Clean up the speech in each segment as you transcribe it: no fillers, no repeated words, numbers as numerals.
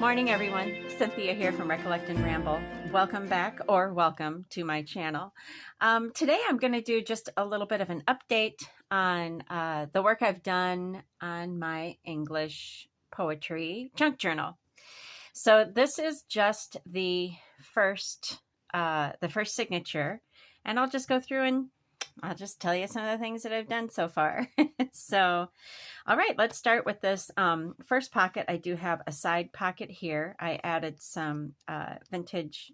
Morning everyone, Cynthia here from Recollect and Ramble. Welcome back, or welcome to my channel. Today I'm going to do just a little bit of an update on the work I've done on my English poetry junk journal. So this is just the first signature, and I'll just go through and I'll just tell you some of the things that I've done so far. So, all right, let's start with this first pocket. I do have a side pocket here. I added some vintage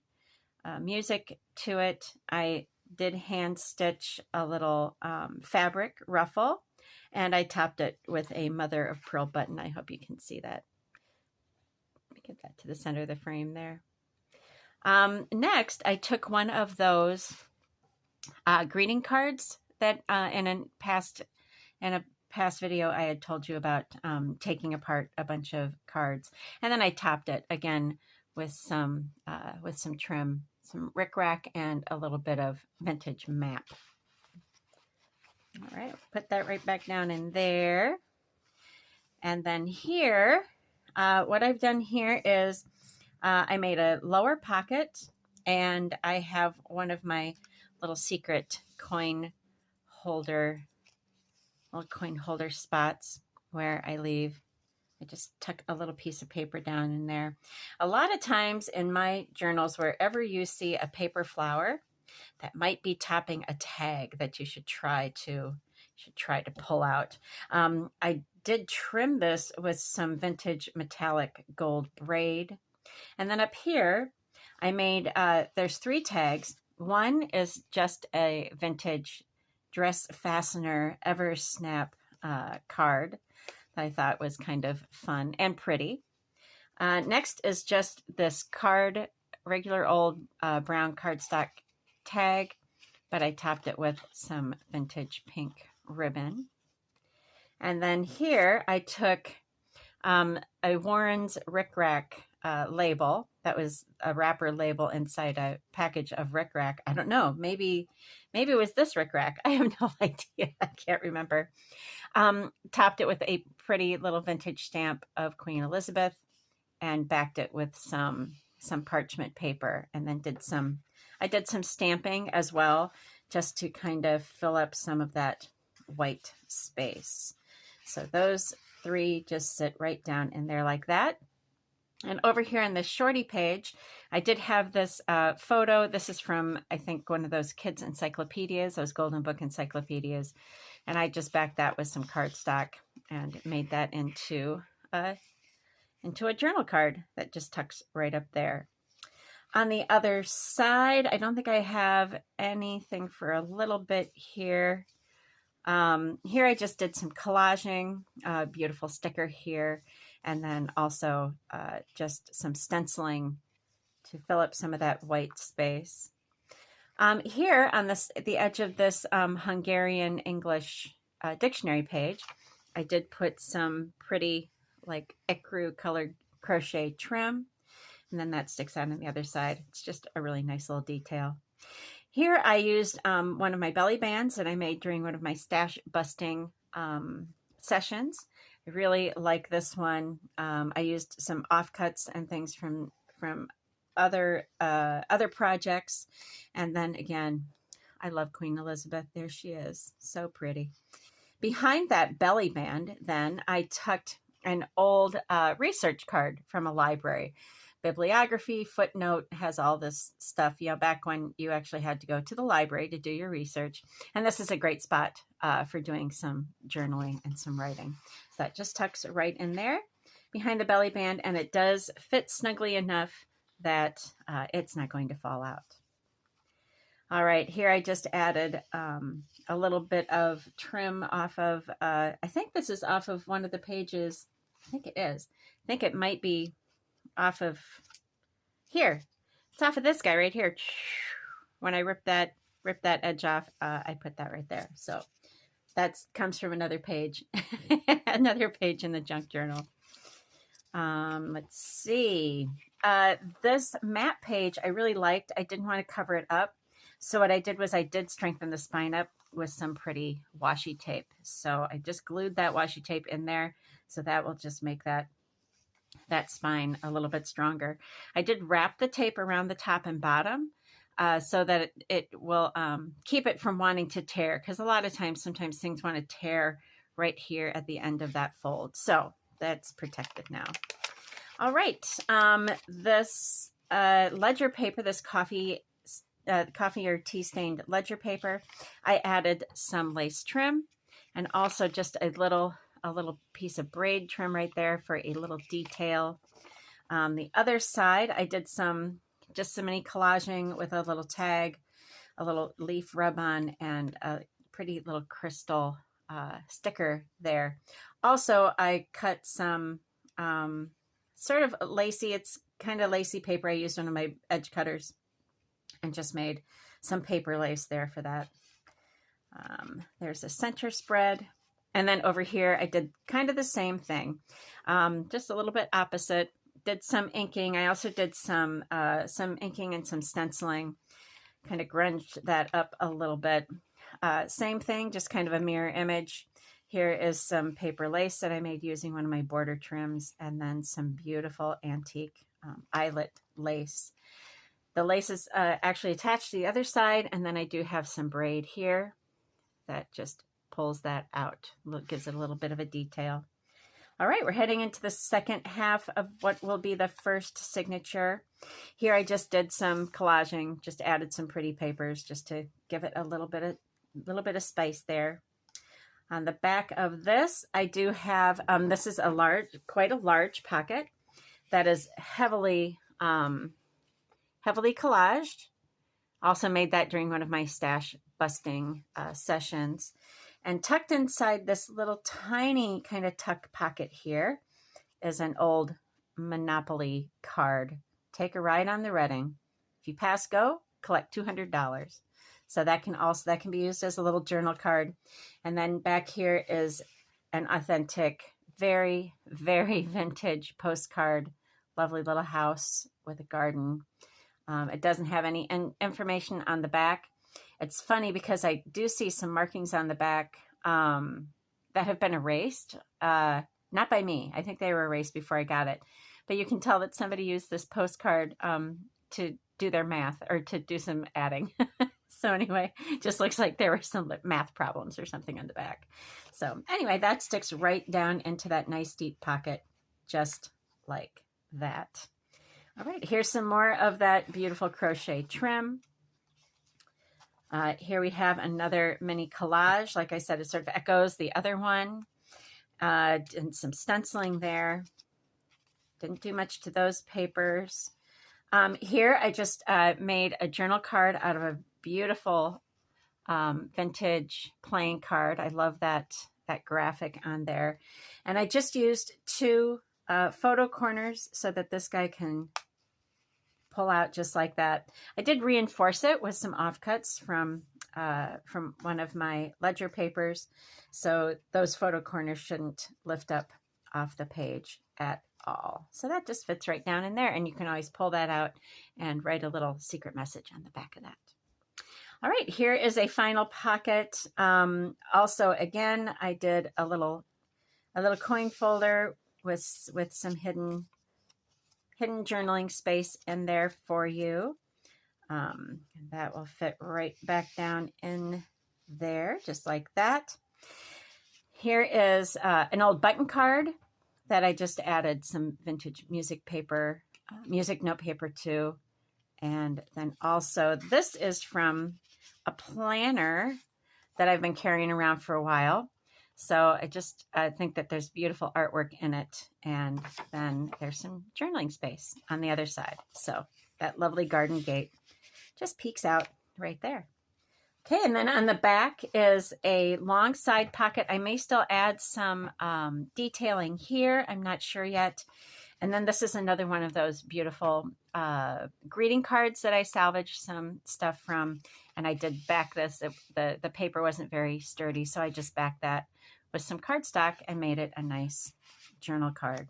music to it. I did hand stitch a little fabric ruffle, and I topped it with a mother of pearl button. I hope you can see that. Let me get that to the center of the frame there. Next, I took one of those greeting cards that in a past video I had told you about taking apart a bunch of cards, and then I topped it again with some trim, some rickrack, and a little bit of vintage map. All right, put that right back down in there. And then here, what I've done here is I made a lower pocket, and I have one of my little secret coin holder spots where I just tuck a little piece of paper down in there. A lot of times in my journals, wherever you see a paper flower, that might be topping a tag that you should try to pull out. I did trim this with some vintage metallic gold braid. And then up here, I made, there's 3 tags. One is just a vintage dress fastener ever snap card that I thought was kind of fun and pretty. Next is just this card, regular old brown cardstock tag, but I topped it with some vintage pink ribbon. And then here I took a Warren's Rickrack label. That was a wrapper label inside a package of rickrack. I don't know, maybe it was this rickrack. I have no idea. I can't remember. Topped it with a pretty little vintage stamp of Queen Elizabeth, and backed it with some parchment paper, and then I did some stamping as well, just to kind of fill up some of that white space. So those 3 just sit right down in there like that. And over here on this shorty page, I did have this photo. This is from, I think, one of those kids' encyclopedias, those golden book encyclopedias. And I just backed that with some cardstock and made that into a journal card that just tucks right up there. On the other side, I don't think I have anything for a little bit here. Here I just did some collaging, beautiful sticker here. And then also just some stenciling to fill up some of that white space. Here on the edge of this Hungarian English dictionary page, I did put some pretty like ecru colored crochet trim, and then that sticks out on the other side. It's just a really nice little detail. Here I used one of my belly bands that I made during one of my stash busting sessions. I really like this one. I used some offcuts and things from other projects, and then again, I love Queen Elizabeth. There she is, so pretty. Behind that belly band, then I tucked an old research card from a library. Bibliography, footnote, has all this stuff, back when you actually had to go to the library to do your research. And this is a great spot for doing some journaling and some writing. So that just tucks right in there behind the belly band, and it does fit snugly enough that it's not going to fall out. All right, here I just added a little bit of trim off of, I think this is off of one of the pages. I think it is. I think it might be off of here. It's off of this guy right here. When I rip that edge off, I put that right there. So that comes from another page, another page in the junk journal. Let's see. This map page I really liked. I didn't want to cover it up. So what I did was I did strengthen the spine up with some pretty washi tape. So I just glued that washi tape in there. So that will just make that that spine a little bit stronger. I did wrap the tape around the top and bottom so that it will keep it from wanting to tear, because a lot of times, sometimes things want to tear right here at the end of that fold. So that's protected now. All right, this ledger paper, this coffee or tea stained ledger paper, I added some lace trim and also just a little piece of braid trim right there for a little detail. The other side, I did just some mini collaging with a little tag, a little leaf rub-on, and a pretty little crystal sticker there. Also, I cut some sort of lacy, it's kind of lacy paper. I used one of my edge cutters and just made some paper lace there for that. There's a center spread. And then over here, I did kind of the same thing, just a little bit opposite. Did some inking. I also did some inking and some stenciling, kind of grunged that up a little bit. Same thing, just kind of a mirror image. Here is some paper lace that I made using one of my border trims, and then some beautiful antique eyelet lace. The lace is actually attached to the other side, and then I do have some braid here that just pulls that out. Gives it a little bit of a detail. All right, we're heading into the second half of what will be the first signature. Here I just did some collaging, just added some pretty papers just to give it a little bit of spice there. On the back of this, I do have, this is quite a large pocket that is heavily collaged. Also made that during one of my stash busting sessions. And tucked inside this little tiny kind of tuck pocket here is an old Monopoly card. Take a ride on the Reading. If you pass go, collect $200. So that can be used as a little journal card. And then back here is an authentic, very, very vintage postcard. Lovely little house with a garden. It doesn't have any information on the back. It's funny because I do see some markings on the back that have been erased. Not by me. I think they were erased before I got it. But you can tell that somebody used this postcard to do their math or to do some adding. So anyway, just looks like there were some math problems or something on the back. So anyway, that sticks right down into that nice deep pocket, just like that. All right, here's some more of that beautiful crochet trim. Here we have another mini collage. Like I said, it sort of echoes the other one. And some stenciling there. Didn't do much to those papers. Here I just made a journal card out of a beautiful vintage playing card. I love that graphic on there. And I just used two photo corners so that this guy can pull out just like that. I did reinforce it with some offcuts from one of my ledger papers, so those photo corners shouldn't lift up off the page at all. So that just fits right down in there, and you can always pull that out and write a little secret message on the back of that. All right, here is a final pocket. Also, again, I did a little coin folder with some hidden journaling space in there for you. And that will fit right back down in there, just like that. Here is an old button card that I just added some vintage music note paper to. And then also, this is from a planner that I've been carrying around for a while. So I think that there's beautiful artwork in it. And then there's some journaling space on the other side. So that lovely garden gate just peeks out right there. Okay, and then on the back is a long side pocket. I may still add some detailing here. I'm not sure yet. And then this is another one of those beautiful greeting cards that I salvaged some stuff from. And I did back this. The paper wasn't very sturdy, so I just backed that with some cardstock and made it a nice journal card.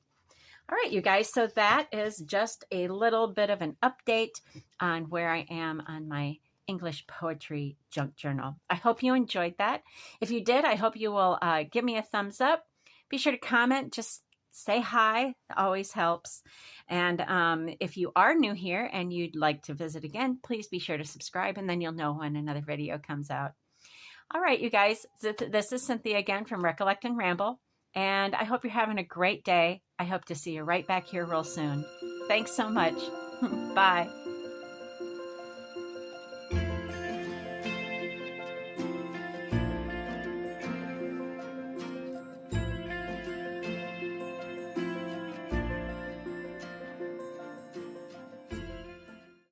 All right, you guys, so that is just a little bit of an update on where I am on my English poetry junk journal. I hope you enjoyed that. If you did, I hope you will give me a thumbs up. Be sure to comment. Just say hi. It always helps. And if you are new here and you'd like to visit again, please be sure to subscribe, and then you'll know when another video comes out. All right, you guys, this is Cynthia again from Recollect and Ramble, and I hope you're having a great day. I hope to see you right back here real soon. Thanks so much. Bye.